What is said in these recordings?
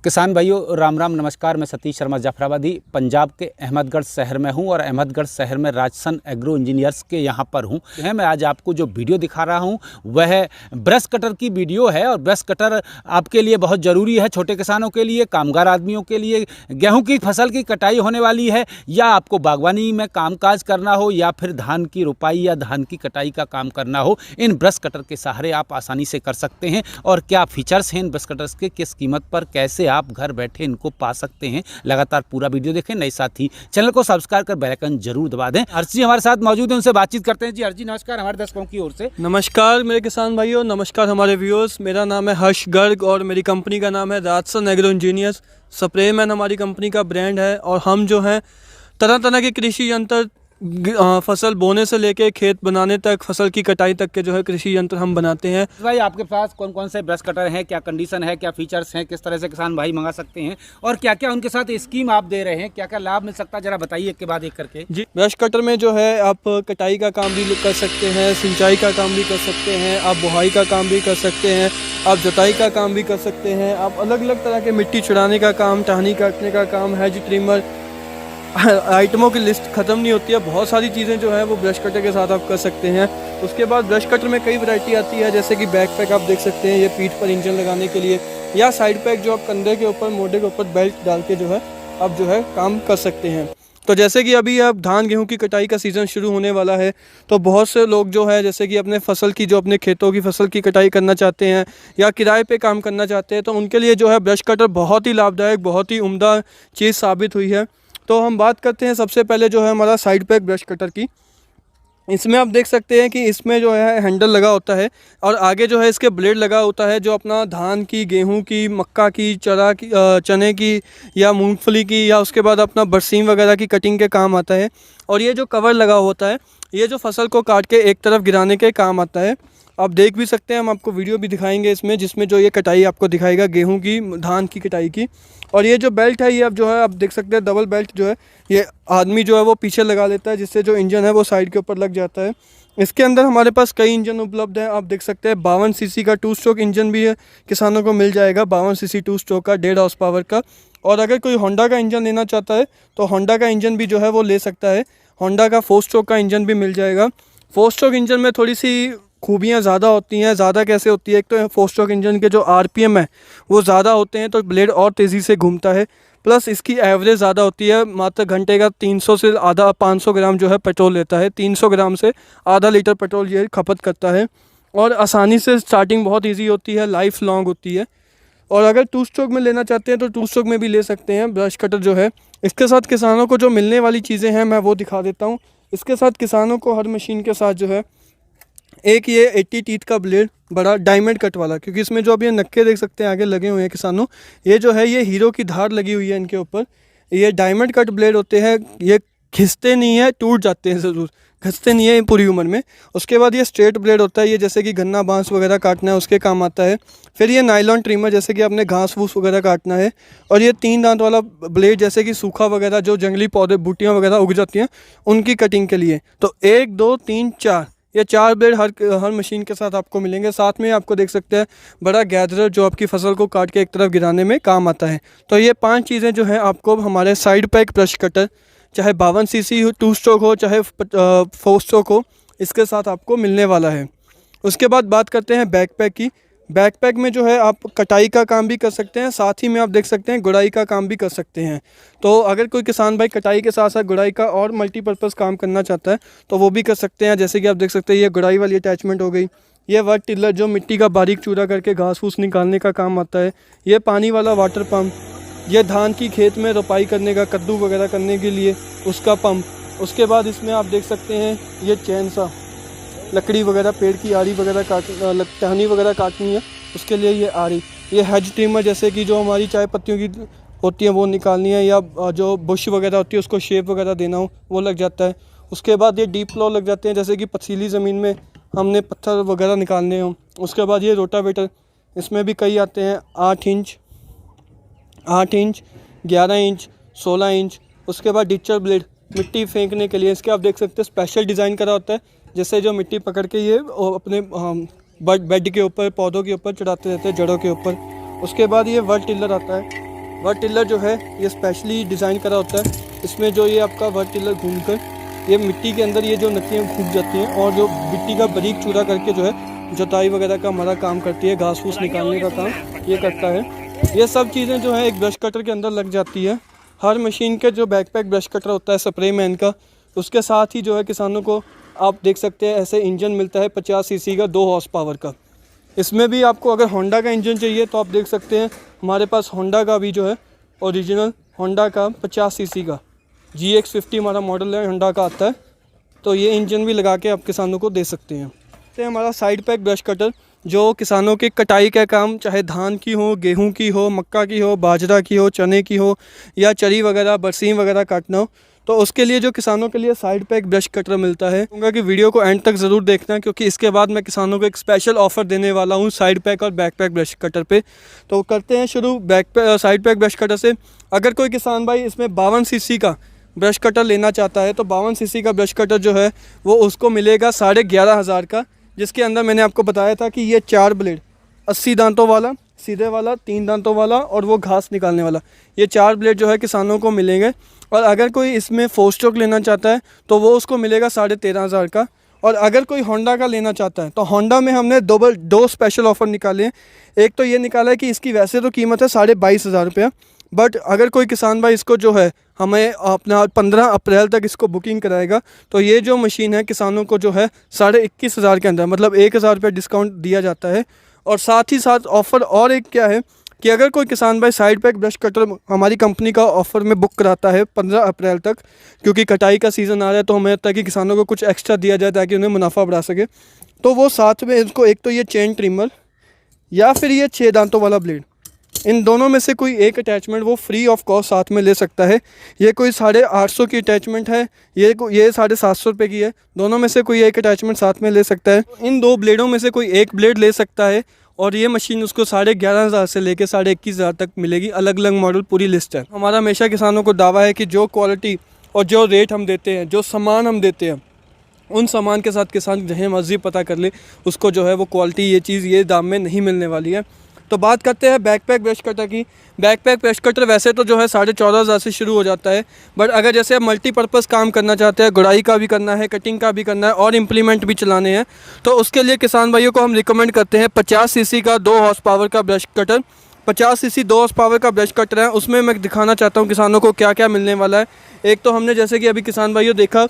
किसान भाइयों राम राम नमस्कार। मैं सतीश शर्मा जाफराबादी पंजाब के अहमदगढ़ शहर में हूं और अहमदगढ़ शहर में राजसन एग्रो इंजीनियर्स के यहां पर हूं। मैं आज आपको जो वीडियो दिखा रहा हूं वह ब्रश कटर की वीडियो है और ब्रश कटर आपके लिए बहुत ज़रूरी है, छोटे किसानों के लिए, कामगार आदमियों के लिए। गेहूँ की फसल की कटाई होने वाली है या आपको बागवानी में कामकाज करना हो या फिर धान की रोपाई या धान की कटाई का काम करना हो, इन ब्रश कटर के सहारे आप आसानी से कर सकते हैं। और क्या फीचर्स हैं इन ब्रश कटर्स के, किस कीमत पर कैसे आप घर बैठे इनको पा सकते हैं, लगातार पूरा वीडियो देखें। नए साथी चैनल को सब्सक्राइब कर बेल आइकन जरूर दबा दें। हर्ष जी हमारे साथ मौजूद हैं, उनसे बातचीत करते हैं। जी हर्ष जी नमस्कार, हमारे दर्शकों की ओर से। नमस्कार मेरे किसान भाइयों, नमस्कार हमारे व्यूअर्स। मेरा नाम है हर्ष गर्ग और मेरी कंपनी का नाम है राजसन एग्रो इंजीनियर्स। स्प्रे मैन हमारी कंपनी का ब्रांड है और हम जो हैं तरह तरह के कृषि यंत्र, फसल बोने से लेके खेत बनाने तक, फसल की कटाई तक के जो है कृषि यंत्र हम बनाते हैं। भाई आपके पास कौन कौन से ब्रश कटर हैं, क्या कंडीशन है, क्या फीचर्स हैं, किस तरह से किसान भाई मंगा सकते हैं और क्या क्या उनके साथ स्कीम आप दे रहे हैं, क्या क्या लाभ मिल सकता है, जरा बताइए एक के बाद एक करके। जी, ब्रश कटर में जो है आप कटाई का काम भी कर सकते हैं, सिंचाई का काम भी कर सकते हैं, आप बुहाई का काम भी कर सकते हैं, आप जुताई का काम भी कर सकते हैं, आप अलग अलग तरह के मिट्टी छुड़ाने का काम, टहनी काटने का काम, हेज ट्रिमर, आइटमों की लिस्ट ख़त्म नहीं होती है। बहुत सारी चीज़ें जो है वो ब्रश कटर के साथ आप कर सकते हैं। उसके बाद ब्रश कटर में कई वैरायटी आती है, जैसे कि बैक पैक आप देख सकते हैं, ये पीठ पर इंजन लगाने के लिए, या साइड पैक जो आप कंधे के ऊपर, मोढे के ऊपर बेल्ट डाल के जो है आप जो है काम कर सकते हैं। तो जैसे कि अभी अब धान गेहूं की कटाई का सीज़न शुरू होने वाला है, तो बहुत से लोग जो है जैसे कि अपने फसल की, जो अपने खेतों की फसल की कटाई करना चाहते हैं या किराए पे काम करना चाहते हैं, तो उनके लिए जो है ब्रश कटर बहुत ही लाभदायक, बहुत ही उम्दा चीज़ साबित हुई है। तो हम बात करते हैं सबसे पहले जो है हमारा साइड पैक ब्रश कटर की। इसमें आप देख सकते हैं कि इसमें जो है हैंडल लगा होता है और आगे जो है इसके ब्लेड लगा होता है, जो अपना धान की, गेहूं की, मक्का की, चने की या मूंगफली की, या उसके बाद अपना बरसीम वगैरह की कटिंग के काम आता है। और ये जो कवर लगा होता है, ये जो फसल को काट के एक तरफ गिराने के काम आता है। आप देख भी सकते हैं, हम आपको वीडियो भी दिखाएंगे इसमें, जिसमें जो ये कटाई आपको दिखाएगा गेहूं की, धान की कटाई की। और ये जो बेल्ट है, ये अब जो है आप देख सकते हैं डबल बेल्ट जो है ये आदमी जो है वो पीछे लगा लेता है, जिससे जो इंजन है वो साइड के ऊपर लग जाता है। इसके अंदर हमारे पास कई इंजन उपलब्ध हैं। आप देख सकते हैं 52 सीसी का 2 स्ट्रोक इंजन भी है, किसानों को मिल जाएगा 52 सीसी 2 स्ट्रोक का 1.5 हॉर्स पावर का। और अगर कोई होंडा का इंजन लेना चाहता है तो होंडा का इंजन भी जो है वो ले सकता है। होंडा का 4 स्ट्रोक का इंजन भी मिल जाएगा। 4 स्ट्रोक इंजन में थोड़ी सी खूबियाँ ज़्यादा होती हैं। ज़्यादा कैसे होती है, एक तो 4 स्ट्रोक इंजन के जो आरपीएम है वो ज़्यादा होते हैं, तो ब्लेड और तेज़ी से घूमता है। प्लस इसकी एवरेज ज़्यादा होती है, मात्र घंटे का 300 से आधा 500 ग्राम जो है पेट्रोल लेता है। 300 ग्राम से आधा लीटर पेट्रोल ये खपत करता है। और आसानी से स्टार्टिंग बहुत ईजी होती है, लाइफ लॉन्ग होती है। और अगर 2 स्ट्रोक में लेना चाहते हैं तो 2 स्ट्रोक में भी ले सकते हैं ब्रश कटर जो है। इसके साथ किसानों को जो मिलने वाली चीज़ें हैं मैं वो दिखा देता हूँ। इसके साथ किसानों को हर मशीन के साथ जो है एक ये 80 टीथ का ब्लेड, बड़ा डायमंड कट वाला, क्योंकि इसमें जो आप ये नक्के देख सकते हैं आगे लगे हुए हैं किसानों, ये जो है ये हीरो की धार लगी हुई है इनके ऊपर। ये डायमंड कट ब्लेड होते हैं, ये घिसते नहीं है, टूट जाते हैं ज़रूर, घिसते नहीं है पूरी उम्र में। उसके बाद ये स्ट्रेट ब्लेड होता है, ये जैसे कि गन्ना बांस वगैरह काटना है उसके काम आता है। फिर ये नायलॉन ट्रिमर, जैसे कि आपने घास फूस वगैरह काटना है। और ये 3 दांत वाला ब्लेड, जैसे कि सूखा वगैरह जो जंगली पौधे, बूटियाँ वगैरह उग जाती हैं उनकी कटिंग के लिए। तो 1 2 3 4 ये 4 ब्लेड हर मशीन के साथ आपको मिलेंगे। साथ में आपको देख सकते हैं बड़ा गैदरर, जो आपकी फसल को काट के एक तरफ गिराने में काम आता है। तो ये 5 चीज़ें जो हैं आपको हमारे साइड पैक ब्रश कटर, चाहे 52 सीसी 2 स्ट्रोक हो चाहे 4 स्ट्रोक हो, इसके साथ आपको मिलने वाला है। उसके बाद बात करते हैं बैकपैक की। बैकपैक में जो है आप कटाई का काम भी कर सकते हैं, साथ ही में आप देख सकते हैं गुड़ाई का काम भी कर सकते हैं। तो अगर कोई किसान भाई कटाई के साथ साथ गुड़ाई का और मल्टीपर्पज़ काम करना चाहता है तो वो भी कर सकते हैं। जैसे कि आप देख सकते हैं ये गुड़ाई वाली अटैचमेंट हो गई, ये वर्ड टिलर जो मिट्टी का बारीक चूरा करके घास फूस निकालने का काम आता है। ये पानी वाला वाटर पंप, ये धान की खेत में रोपाई करने का, कद्दू वगैरह करने के लिए उसका पंप। उसके बाद इसमें आप देख सकते हैं ये चैन सा, लकड़ी वगैरह पेड़ की आरी वगैरह टहनी वगैरह काटनी है उसके लिए ये आरी। ये हेज ट्रिमर, जैसे कि जो हमारी चाय पत्तियों की होती है वो निकालनी है, या जो बुश वगैरह होती है उसको शेप वगैरह देना हो वो लग जाता है। उसके बाद ये डीप प्लो लग जाते हैं, जैसे कि पथरीली ज़मीन में हमने पत्थर वगैरह निकालने हों। उसके बाद ये रोटावेटर, इसमें भी कई आते हैं, 8 इंच, 11 इंच, 16 इंच। उसके बाद डिचर ब्लेड, मिट्टी फेंकने के लिए। इसके आप देख सकते हैं स्पेशल डिज़ाइन करा होता है, जैसे जो मिट्टी पकड़ के ये अपने बेड के ऊपर, पौधों के ऊपर चढ़ाते रहते हैं, जड़ों के ऊपर। उसके बाद ये वर्ड टिलर आता है। वर्ड टिलर जो है ये स्पेशली डिज़ाइन करा होता है। इसमें जो ये आपका वर्ड टिलर घूमकर ये मिट्टी के अंदर ये जो नतियाँ घुस जाती हैं और जो मिट्टी का बारीक चूरा करके जो है जुताई वगैरह का हमारा काम करती है, घास फूस निकालने का काम ये करता है। ये सब चीज़ें जो है एक ब्रश कटर के अंदर लग जाती है। हर मशीन के जो बैकपैक ब्रश कटर होता है स्प्रे मैन का, उसके साथ ही जो है किसानों को आप देख सकते हैं ऐसे इंजन मिलता है 50 सीसी का, 2 हॉर्स पावर का। इसमें भी आपको अगर होंडा का इंजन चाहिए तो आप देख सकते हैं हमारे पास होंडा का भी जो है ओरिजिनल होंडा का 50 सीसी का GX50 हमारा मॉडल है, होंडा का आता है। तो ये इंजन भी लगा के आप किसानों को दे सकते हैं। तो हमारा साइड पैक ब्रश कटर जो किसानों के कटाई का काम, चाहे धान की हो, गेहूं की हो, मक्का की हो, बाजरा की हो, चने की हो, या चरी वगैरह, बरसीम वगैरह काटना हो, तो उसके लिए जो किसानों के लिए साइड पैक ब्रश कटर मिलता है। कहूँगा कि वीडियो को एंड तक ज़रूर देखना, क्योंकि इसके बाद मैं किसानों को एक स्पेशल ऑफ़र देने वाला हूँ साइड पैक और बैक पैक ब्रश कटर पे। तो करते हैं शुरू साइड पैक ब्रश कटर से। अगर कोई किसान भाई इसमें 52 सीसी का ब्रश कटर लेना चाहता है तो 52 सीसी का ब्रश कटर जो है वो उसको मिलेगा 11,500 का, जिसके अंदर मैंने आपको बताया था कि ये 4 ब्लेड, 80 दांतों वाला, सीधे वाला, 3 दांतों वाला और वो घास निकालने वाला, ये 4 ब्लेड जो है किसानों को मिलेंगे। और अगर कोई इसमें 4 स्ट्रोक लेना चाहता है तो वो उसको मिलेगा 13,500 का। और अगर कोई होंडा का लेना चाहता है तो होंडा में हमने दो स्पेशल ऑफ़र निकाले हैं। एक तो ये निकाला है कि इसकी वैसे तो कीमत है 22,500 रुपया, बट अगर कोई किसान भाई इसको जो है हमें अपना 15 अप्रैल तक इसको बुकिंग कराएगा तो ये जो मशीन है किसानों को जो है 21,500 के अंदर, मतलब 1,000 रुपये डिस्काउंट दिया जाता है। और साथ ही साथ ऑफ़र और एक क्या है कि अगर कोई किसान भाई साइड पैक ब्रश कटर हमारी कंपनी का ऑफ़र में बुक कराता है 15 अप्रैल तक, क्योंकि कटाई का सीज़न आ रहा है तो हमें लगता है कि किसानों को कुछ एक्स्ट्रा दिया जाए ताकि उन्हें मुनाफा बढ़ा सके, तो वो साथ में इसको एक तो ये चेन ट्रिमर या फिर ये 6 दांतों वाला ब्लेड, इन दोनों में से कोई एक अटैचमेंट वो फ्री ऑफ कॉस्ट साथ में ले सकता है। ये कोई 850 की अटैचमेंट है, ये 750 रुपये की है। दोनों में से कोई एक अटैचमेंट साथ में ले सकता है। इन 2 ब्लेडों में से कोई एक ब्लेड ले सकता है और ये मशीन उसको 11,500 से लेकर 21,500 तक मिलेगी। अलग अलग मॉडल पूरी लिस्ट है। हमारा हमेशा किसानों को दावा है कि जो क्वालिटी और जो रेट हम देते हैं, जो सामान हम देते हैं, उन सामान के साथ किसान जहाँ मर्जी पता कर ले, उसको जो है वो क्वालिटी, ये चीज़ ये दाम में नहीं मिलने वाली है। तो बात करते हैं बैकपैक ब्रश कटर की। बैकपैक ब्रश कटर वैसे तो जो है 14,500 से शुरू हो जाता है, बट अगर जैसे आप मल्टीपर्पज़ काम करना चाहते हैं, गुड़ाई का भी करना है, कटिंग का भी करना है और इम्प्लीमेंट भी चलाने हैं, तो उसके लिए किसान भाइयों को हम रिकमेंड करते हैं 50 सीसी का 2 हॉर्स पावर का brush cutter. 50 CC 2 horse power का ब्रश कटर है। उसमें मैं दिखाना चाहता हूँ किसानों को क्या क्या मिलने वाला है। एक तो हमने जैसे कि अभी किसान भाइयों देखा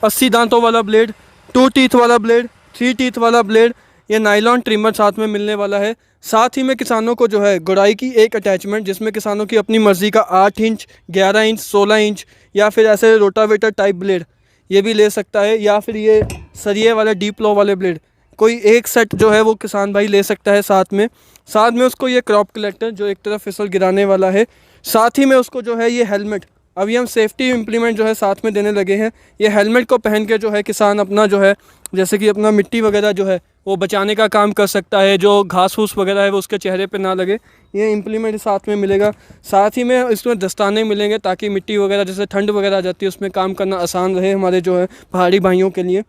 80 दांतों वाला ब्लेड, 2 टीथ वाला ब्लेड, 3 टीथ वाला ब्लेड, ये नायलॉन ट्रिमर साथ में मिलने वाला है। साथ ही में किसानों को जो है गुड़ाई की एक अटैचमेंट, जिसमें किसानों की अपनी मर्ज़ी का 8 इंच, 11 इंच, 16 इंच या फिर ऐसे रोटावेटर टाइप ब्लेड ये भी ले सकता है, या फिर ये सरिये वाले डीप लो वाले ब्लेड, कोई एक सेट जो है वो किसान भाई ले सकता है। साथ में उसको ये क्रॉप कलेक्टर जो एक तरफ फिसल गिराने वाला है। साथ ही में उसको जो है ये हेलमेट, अभी हम सेफ्टी इम्प्लीमेंट जो है साथ में देने लगे हैं। ये हेलमेट को पहन के जो है किसान अपना जो है जैसे कि अपना मिट्टी वगैरह जो है वो बचाने का काम कर सकता है, जो घास फूस वगैरह है वो उसके चेहरे पे ना लगे। ये इम्प्लीमेंट साथ में मिलेगा। साथ ही में इसमें दस्ताने मिलेंगे ताकि मिट्टी वगैरह जैसे ठंड वगैरह आ जाती है उसमें काम करना आसान रहे हमारे जो है पहाड़ी भाइयों के लिए।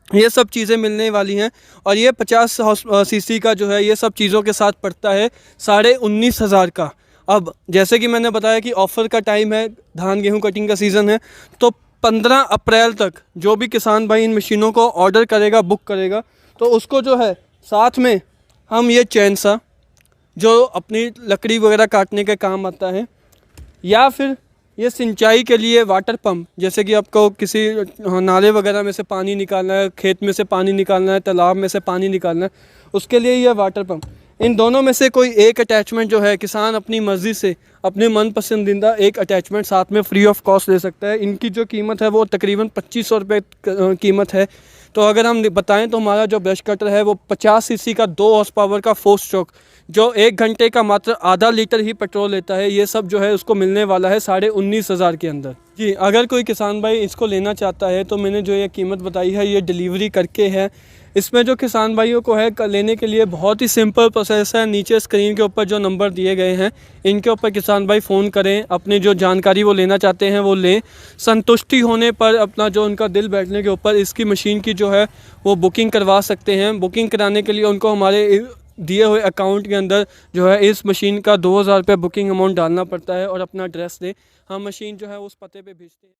ये सब चीज़ें मिलने वाली हैं। और ये 50 सीसी का जो है ये सब चीज़ों के साथ पड़ता है 19,500 का। अब जैसे कि मैंने बताया कि ऑफ़र का टाइम है, धान गेहूं कटिंग का सीज़न है, तो 15 अप्रैल तक जो भी किसान भाई इन मशीनों को ऑर्डर करेगा, बुक करेगा, तो उसको जो है साथ में हम ये चैन सा जो अपनी लकड़ी वगैरह काटने के काम आता है, या फिर ये सिंचाई के लिए वाटर पंप, जैसे कि आपको किसी नाले वगैरह में से पानी निकालना है, खेत में से पानी निकालना है, तालाब में से पानी निकालना है, उसके लिए ये वाटर पंप। इन दोनों में से कोई एक अटैचमेंट जो है किसान अपनी मर्ज़ी से अपने मन पसंदीदा एक अटैचमेंट साथ में फ्री ऑफ कॉस्ट ले सकता है। इनकी जो कीमत है वो तकरीबन 2500 रुपये कीमत है। तो अगर हम बताएं तो हमारा जो ब्रश कटर है वो 50 सीसी का 2 हॉर्स पावर का 4 स्ट्रोक, जो 1 घंटे का मात्र आधा लीटर ही पेट्रोल लेता है, ये सब जो है उसको मिलने वाला है 19,500 के अंदर। जी, अगर कोई किसान भाई इसको लेना चाहता है तो मैंने जो ये कीमत बताई है ये डिलीवरी करके है। इसमें जो किसान भाइयों को है लेने के लिए बहुत ही सिंपल प्रोसेस है। नीचे स्क्रीन के ऊपर जो नंबर दिए गए हैं इनके ऊपर किसान भाई फ़ोन करें, अपनी जो जानकारी वो लेना चाहते हैं वो लें। संतुष्टि होने पर अपना जो उनका दिल बैठने के ऊपर इसकी मशीन की जो है वो बुकिंग करवा सकते हैं। बुकिंग कराने के लिए उनको हमारे दिए हुए अकाउंट के अंदर जो है इस मशीन का 2000 रुपये बुकिंग अमाउंट डालना पड़ता है और अपना एड्रेस दें। हम मशीन जो है उस पते पे भेजते हैं।